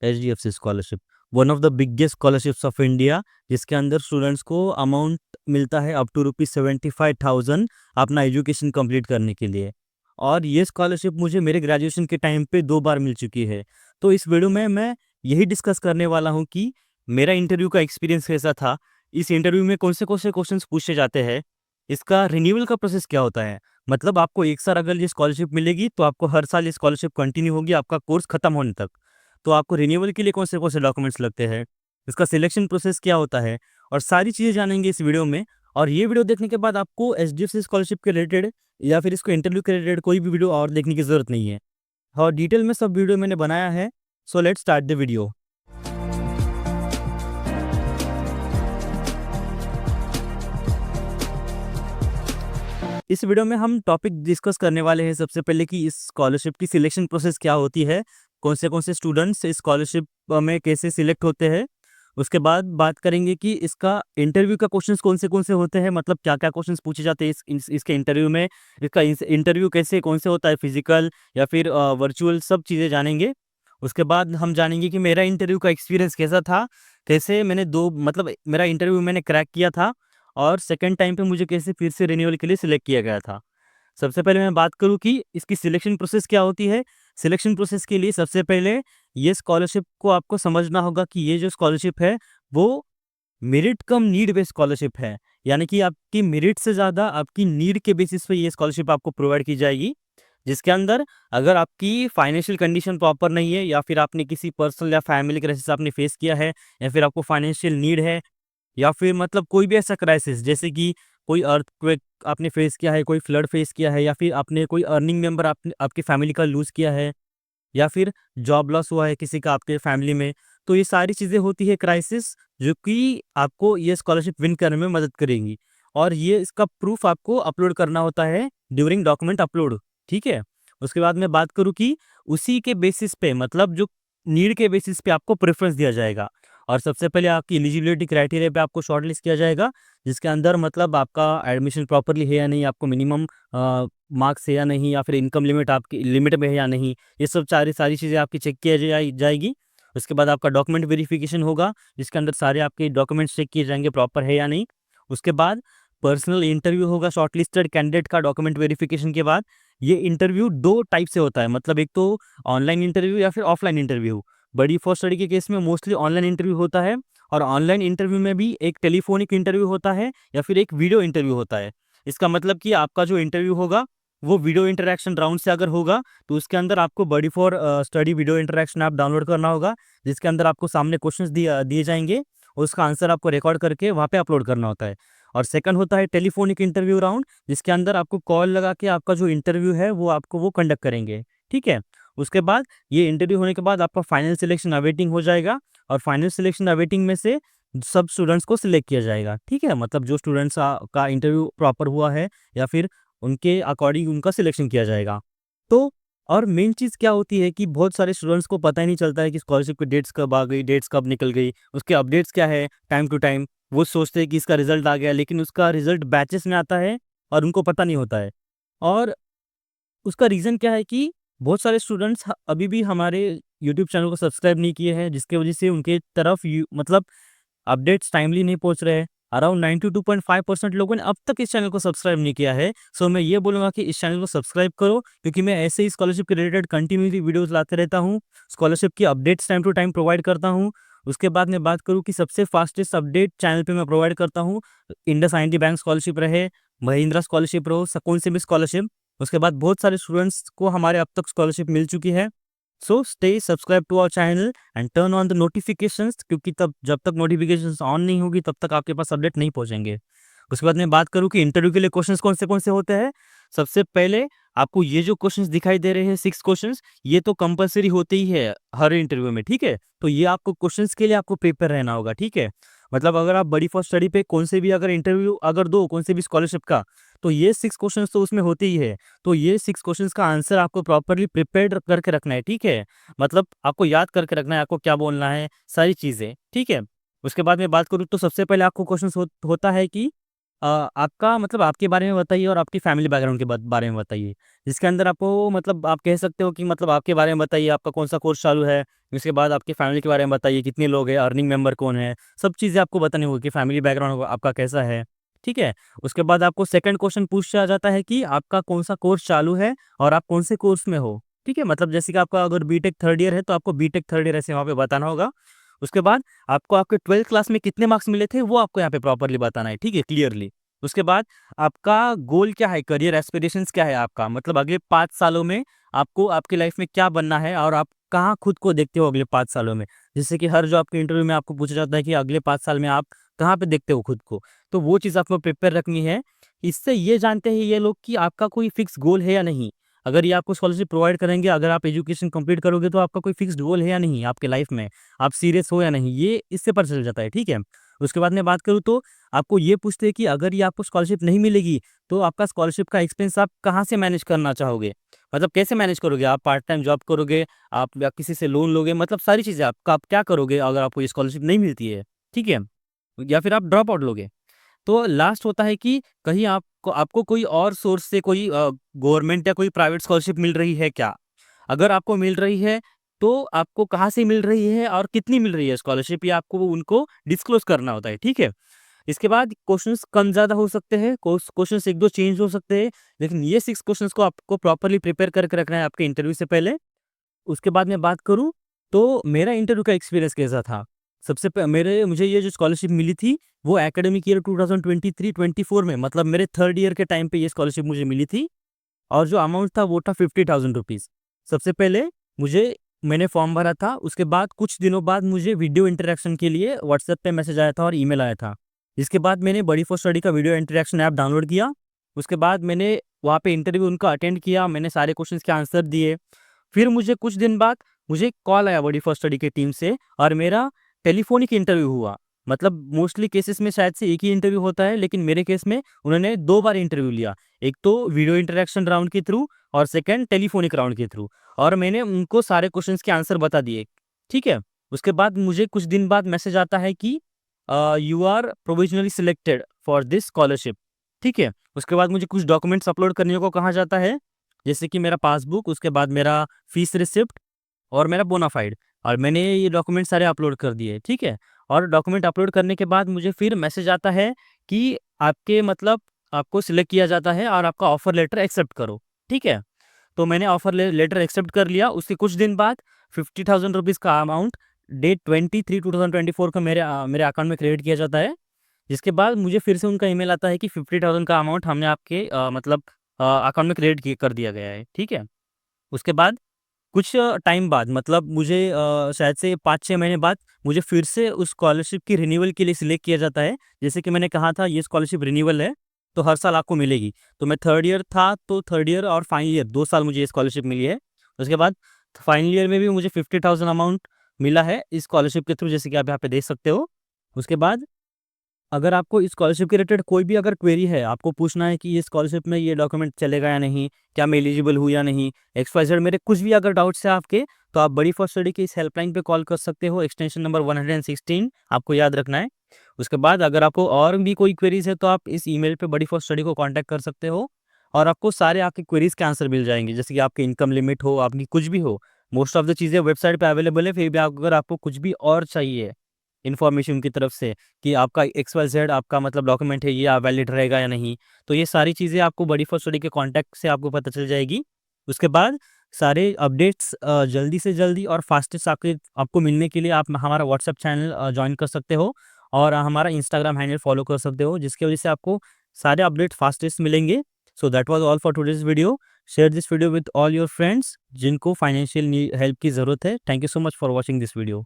HDFC scholarship one of the biggest scholarships of India, जिसके अंदर students को amount मिलता है अप टू ₹75,000 अपना एजुकेशन कंप्लीट करने के लिए। और ये स्कॉलरशिप मुझे मेरे ग्रेजुएशन के टाइम पे 2 बार मिल चुकी है। तो इस वीडियो में मैं यही डिस्कस करने वाला हूँ कि मेरा इंटरव्यू का एक्सपीरियंस कैसा था, इस इंटरव्यू में कौन से क्वेश्चंस पूछे जाते हैं, इसका रिन्यूअल का प्रोसेस क्या होता है। मतलब आपको एक साल अगर ये स्कॉलरशिप मिलेगी तो आपको हर साल ये स्कॉलरशिप कंटिन्यू होगी आपका कोर्स खत्म होने तक। तो आपको रिन्यूअल के लिए कौन से डॉक्यूमेंट्स लगते हैं, इसका सिलेक्शन प्रोसेस क्या होता है, और सारी चीज़ें जानेंगे इस वीडियो में। और ये वीडियो देखने के बाद आपको एचडीएफसी स्कॉलरशिप के रिलेटेड या फिर इसको इंटरव्यू के रिलेटेड कोई भी वीडियो और देखने की ज़रूरत नहीं है। और डिटेल में सब वीडियो मैंने बनाया है। So let's start the video. इस वीडियो में हम टॉपिक डिस्कस करने वाले हैं सबसे पहले कि इस स्कॉलरशिप की सिलेक्शन प्रोसेस क्या होती है, कौन से स्टूडेंट्स इस स्कॉलरशिप में कैसे सिलेक्ट होते हैं। उसके बाद बात करेंगे कि इसका इंटरव्यू का क्वेश्चंस कौन से होते हैं, मतलब क्या-क्या क्वेश्चंस पूछे जाते हैं इसके इंटरव्यू में। इसका इंटरव्यू कैसे कौन से होता है, फिजिकल या फिर वर्चुअल, सब चीज़ें जानेंगे। उसके बाद हम जानेंगे कि मेरा इंटरव्यू का एक्सपीरियंस कैसा था, कैसे मैंने 2 मतलब मेरा इंटरव्यू मैंने क्रैक किया था और सेकंड टाइम पे मुझे कैसे फिर से रिन्यूअल के लिए सिलेक्ट किया गया था। सबसे पहले मैं बात करूँ कि इसकी सिलेक्शन प्रोसेस क्या होती है। सिलेक्शन प्रोसेस के लिए सबसे पहले ये स्कॉलरशिप को आपको समझना होगा कि ये जो स्कॉलरशिप है वो मेरिट कम नीड बेस्ड स्कॉलरशिप है। यानी कि आपकी मेरिट से ज़्यादा आपकी नीड के बेसिस पे ये स्कॉलरशिप आपको प्रोवाइड की जाएगी। जिसके अंदर अगर आपकी फाइनेंशियल कंडीशन प्रॉपर नहीं है या फिर आपने किसी पर्सनल या फैमिली क्राइसिस आपने फेस किया है या फिर आपको फाइनेंशियल नीड है या फिर मतलब कोई भी ऐसा क्राइसिस जैसे कि कोई अर्थक्वेक आपने फेस किया है, कोई फ्लड फेस किया है या फिर आपने कोई अर्निंग मेंबर आपने आपकी फैमिली का लूज़ किया है या फिर जॉब लॉस हुआ है किसी का आपके फैमिली में। तो ये सारी चीज़ें होती है क्राइसिस, जो कि आपको ये स्कॉलरशिप विन करने में मदद करेंगी। और ये इसका प्रूफ आपको अपलोड करना होता है ड्यूरिंग डॉक्यूमेंट अपलोड, ठीक है? उसके बाद मैं बात करूँ कि उसी के बेसिस पे मतलब जो नीड के बेसिस पे आपको प्रेफ़रेंस दिया जाएगा। और सबसे पहले आपकी एलिजिबिलिटी क्राइटेरिया पे आपको शॉर्टलिस्ट किया जाएगा, जिसके अंदर मतलब आपका एडमिशन प्रॉपर्ली है या नहीं, आपको मिनिमम मार्क्स है या नहीं, या फिर इनकम लिमिट आपकी लिमिट में है या नहीं। ये सब सारी चीज़ें आपकी चेक किया जाएगी। उसके बाद आपका डॉक्यूमेंट वेरिफिकेशन होगा, जिसके अंदर सारे आपके डॉक्यूमेंट्स चेक किए जाएंगे प्रॉपर है या नहीं। उसके बाद पर्सनल इंटरव्यू होगा शॉर्टलिस्टेड कैंडिडेट का डॉक्यूमेंट वेरिफिकेशन के बाद। ये इंटरव्यू 2 टाइप से होता है, मतलब एक तो ऑनलाइन इंटरव्यू या फिर ऑफलाइन इंटरव्यू। बड़ी फर्स्ट स्टडी के केस में मोस्टली ऑनलाइन इंटरव्यू होता है और ऑनलाइन इंटरव्यू में भी एक टेलीफोनिक इंटरव्यू होता है या फिर एक वीडियो इंटरव्यू होता है। इसका मतलब कि आपका जो इंटरव्यू होगा वो वीडियो इंटरैक्शन राउंड से अगर होगा तो उसके अंदर आपको बड़ी for study video interaction app download करना होगा, जिसके अंदर आपको सामने क्वेश्चंस दिए जाएंगे और उसका आंसर आपको रिकॉर्ड करके वहाँ पे अपलोड करना होता है। और सेकंड होता है टेलीफोनिक इंटरव्यू राउंड, जिसके अंदर आपको कॉल लगा के आपका जो इंटरव्यू है वो आपको वो कंडक्ट करेंगे, ठीक है? उसके बाद ये इंटरव्यू होने के बाद आपका फाइनल सिलेक्शन अवेटिंग हो जाएगा और फाइनल सिलेक्शन अवेटिंग में से सब स्टूडेंट्स को सिलेक्ट किया जाएगा, ठीक है? मतलब जो स्टूडेंट्स का इंटरव्यू प्रॉपर हुआ है या फिर उनके अकॉर्डिंग उनका सिलेक्शन किया जाएगा। तो और मेन चीज़ क्या होती है कि बहुत सारे स्टूडेंट्स को पता ही नहीं चलता है कि स्कॉलरशिप की डेट्स कब आ गई, डेट्स कब निकल गई, उसके अपडेट्स क्या है टाइम टू टाइम। वो सोचते हैं कि इसका रिज़ल्ट आ गया, लेकिन उसका रिज़ल्ट बैचेस में आता है और उनको पता नहीं होता है। और उसका रीज़न क्या है कि बहुत सारे स्टूडेंट्स अभी भी हमारे यूट्यूब चैनल को सब्सक्राइब नहीं किए हैं, जिसकी वजह से उनके तरफ मतलब अपडेट्स टाइमली नहीं पहुंच रहे हैं। अराउंड 92.5% लोगों ने अब तक इस चैनल को सब्सक्राइब नहीं किया है। सो मैं ये बोलूँगा कि इस चैनल को सब्सक्राइब करो, क्योंकि मैं ऐसे ही स्कॉलरशिप के रिलेटेड कंटिन्यूअसली वीडियोस लाते रहता हूँ। स्कॉलरशिप की updates time to time provide करता हूँ। उसके बाद मैं बात करूँ कि सबसे फास्टेस्ट अपडेट चैनल पे मैं प्रोवाइड करता हूँ। इंडस आईएनडी बैंक स्कॉलरशिप रहे, महिंद्रा स्कॉलरशिप रहो, कौन सी भी स्कॉलरशिप। उसके बाद बहुत सारे स्टूडेंट्स को हमारे अब तक स्कॉलरशिप मिल चुकी है। So stay subscribe to our channel and turn on the notifications, क्योंकि तब जब तक नोटिफिकेशंस ऑन नहीं होगी तब तक आपके पास अपडेट नहीं पहुंचेंगे। उसके बाद मैं बात करूं कि इंटरव्यू के लिए क्वेश्चंस कौन से होते हैं। सबसे पहले आपको ये जो क्वेश्चंस दिखाई दे रहे हैं 6 क्वेश्चंस, ये तो कंपलसरी होते ही है हर इंटरव्यू में, ठीक है? तो ये आपको क्वेश्चंस के लिए आपको प्रिपेयर रहना होगा, ठीक है? मतलब अगर आप बड़ी फर्स्ट स्टडी पे कौन से भी अगर इंटरव्यू अगर दो कौन से भी स्कॉलरशिप का, तो ये 6 क्वेश्चंस तो उसमें होते ही है। तो ये 6 क्वेश्चंस का आंसर आपको प्रॉपर्ली प्रिपेयर्ड करके रखना है, ठीक है? मतलब आपको याद करके रखना है, आपको क्या बोलना है, सारी चीज़ें, ठीक है? उसके बाद मैं बात करूँ तो सबसे पहले आपको क्वेश्चंस होता है कि आपका मतलब आपके बारे में बताइए और आपकी फैमिली बैकग्राउंड के बारे में बताइए। जिसके अंदर आपको मतलब आप कह सकते हो कि मतलब आपके बारे में बताइए, आपका कौन-सा कोर्स चालू है, उसके बाद आपकी फैमिली के बारे में बताइए, कितने लोग हैं, अर्निंग मेंबर कौन है, सब चीज़ें आपको बतानी होगी कि फैमिली बैकग्राउंड आपका कैसा है, ठीक है? उसके बाद आपको सेकंड क्वेश्चन पूछा जाता है कि आपका कौन-सा कोर्स चालू है और आप कौन से कोर्स में हो, ठीक है? मतलब जैसे कि आपका अगर बीटेक थर्ड ईयर है, तो आपको बीटेक थर्ड ईयर ऐसे वहाँ पे बताना होगा। उसके बाद आपको आपके 12th क्लास में कितने मार्क्स मिले थे, वो आपको यहाँ पे प्रॉपर्ली बताना है, ठीक है? क्लियरली। उसके बाद आपका गोल क्या है, करियर एस्पिरेशंस क्या है आपका, मतलब अगले 5 सालों में आपको आपकी लाइफ में क्या बनना है और आप कहाँ खुद को देखते हो अगले 5 सालों में। जैसे कि हर जॉब के इंटरव्यू में आपको पूछा जाता है कि अगले 5 साल में आप कहाँ पे देखते हो खुद को, तो वो चीज़ आपको प्रिपेयर रखनी है। इससे ये जानते हैं ये लोग कि आपका कोई फिक्स गोल है या नहीं। अगर ये आपको स्कॉलरशिप प्रोवाइड करेंगे, अगर आप एजुकेशन कंप्लीट करोगे, तो आपका कोई फिक्स्ड गोल है या नहीं आपके लाइफ में, आप सीरियस हो या नहीं, ये इससे पता चल जाता है, ठीक है? उसके बाद मैं बात करूँ तो आपको ये पूछते हैं कि अगर ये आपको स्कॉलरशिप नहीं मिलेगी, तो आपका स्कॉलरशिप का एक्सपेंस आप कहाँ से मैनेज करना चाहोगे? मतलब कैसे मैनेज करोगे? आप पार्ट टाइम जॉब करोगे, आप या किसी से लोन लोगे, मतलब सारी चीज़ें आप क्या करोगे अगर आपको ये स्कॉलरशिप नहीं मिलती है, ठीक है? या फिर आप ड्रॉप आउट लोगे। तो लास्ट होता है कि कहीं आपको आपको कोई और सोर्स से कोई गवर्नमेंट या कोई प्राइवेट स्कॉलरशिप मिल रही है क्या? अगर आपको मिल रही है, तो आपको कहाँ से मिल रही है और कितनी मिल रही है स्कॉलरशिप, ये आपको उनको डिस्क्लोज़ करना होता है, ठीक है? इसके बाद क्वेश्चंस कम ज़्यादा हो सकते हैं, क्वेश्चंस 1-2 चेंज हो सकते हैं, लेकिन ये 6 क्वेश्चंस को आपको प्रॉपर्ली प्रिपेयर करके रखना है आपके इंटरव्यू से पहले। उसके बाद मैं बात करूँ, तो मेरा इंटरव्यू का एक्सपीरियंस कैसा था? सबसे प मेरे मुझे ये जो स्कॉलरशिप मिली थी, वो एकेडमिक ईयर 2023-24 में, मतलब मेरे थर्ड ईयर के टाइम पे ये स्कॉलरशिप मुझे मिली थी और जो अमाउंट था वो था ₹50,000। सबसे पहले मुझे मैंने फॉर्म भरा था, उसके बाद कुछ दिनों बाद मुझे वीडियो इंटरैक्शन के लिए व्हाट्सएप पे मैसेज आया था और ईमेल आया था। इसके बाद मैंने बडी फॉर स्टडी का वीडियो इंटरैक्शन ऐप डाउनलोड किया। उसके बाद मैंने वहाँ पे इंटरव्यू उनका अटेंड किया, मैंने सारे क्वेश्चंस के आंसर दिए। फिर मुझे कुछ दिन बाद मुझे कॉल आया बडी फॉर स्टडी की टीम से और मेरा टेलीफ़ोनिक इंटरव्यू हुआ। मतलब मोस्टली केसेस में शायद से एक ही इंटरव्यू होता है, लेकिन मेरे केस में उन्होंने 2 बार इंटरव्यू लिया। एक तो वीडियो इंटरैक्शन राउंड के थ्रू और सेकंड टेलीफ़ोनिक राउंड के थ्रू, और मैंने उनको सारे क्वेश्चंस के आंसर बता दिए, ठीक है? उसके बाद मुझे कुछ दिन बाद मैसेज आता है कि you are provisionally selected for this scholarship, ठीक है? उसके बाद मुझे कुछ डॉक्यूमेंट्स अपलोड करने को कहा जाता है, जैसे कि मेरा पासबुक, उसके बाद मेरा फीस रिसिप्ट और मेरा बोनाफाइड, और मैंने ये डॉक्यूमेंट सारे अपलोड कर दिए, ठीक है? और डॉक्यूमेंट अपलोड करने के बाद मुझे फिर मैसेज आता है कि आपके मतलब आपको सिलेक्ट किया जाता है और आपका ऑफर लेटर एक्सेप्ट करो, ठीक है? तो मैंने ऑफर लेटर एक्सेप्ट कर लिया। उसके कुछ दिन बाद ₹50,000 का अमाउंट डेट 23/2/2024 को मेरे अकाउंट में क्रेडिट किया जाता है। जिसके बाद मुझे फिर से उनका ईमेल आता है कि 50,000 का अमाउंट हमने आपके मतलब अकाउंट में क्रेडिट कर दिया गया है, ठीक है? उसके बाद कुछ टाइम बाद, मतलब मुझे शायद से 5-6 महीने बाद मुझे फिर से उस स्कॉलरशिप की रिन्यूअल के लिए सिलेक्ट किया जाता है। जैसे कि मैंने कहा था, ये स्कॉलरशिप रिन्यूअल है, तो हर साल आपको मिलेगी। तो मैं थर्ड ईयर था, तो थर्ड ईयर और फाइनल ईयर 2 साल मुझे ये स्कॉलरशिप मिली है। उसके बाद फाइनल ईयर में भी मुझे 50,000 अमाउंट मिला है इस स्कॉलरशिप के थ्रू, जैसे कि आप यहाँ पे देख सकते हो। उसके बाद अगर आपको इस स्कॉलरशिप के रिलेटेड कोई भी अगर क्वेरी है, आपको पूछना है कि ये स्कॉलरशिप में ये डॉक्यूमेंट चलेगा या नहीं, क्या मैं एलिजिबल हूँ या नहीं, XYZ मेरे कुछ भी अगर डाउट्स है आपके, तो आप बडी फॉर स्टडी की इस हेल्पलाइन पे कॉल कर सकते हो, एक्सटेंशन नंबर 116 आपको याद रखना है। उसके बाद अगर आपको और भी कोई क्वेरीज़ है, तो आप इस ईमेल पे बडी फॉर स्टडी को कॉन्टैक्ट कर सकते हो और आपको सारे आपके क्वेरीज़ के आंसर मिल जाएँगे। जैसे कि आपकी इनकम लिमिट हो, आपकी कुछ भी हो, मोस्ट ऑफ द चीज़ें वेबसाइट पे अवेलेबल है। फिर भी अगर आपको कुछ भी और चाहिए इन्फॉर्मेशन उनकी तरफ से कि आपका XYZ आपका मतलब डॉक्यूमेंट है, ये वैलिड रहेगा या नहीं, तो ये सारी चीज़ें आपको बडी फॉर स्टडी के कॉन्टैक्ट से आपको पता चल जाएगी। उसके बाद सारे अपडेट्स जल्दी से जल्दी और फास्टेस्ट आपको मिलने के लिए आप हमारा व्हाट्सएप चैनल जॉइन कर सकते हो और हमारा इंस्टाग्राम हैंडल फॉलो कर सकते हो, जिसकी वजह से आपको सारे अपडेट फास्टेस्ट मिलेंगे। So that was all for today's video. Share this video with all your friends जिनको फाइनेंशियल हेल्प की ज़रूरत है। Thank you so much for watching this video.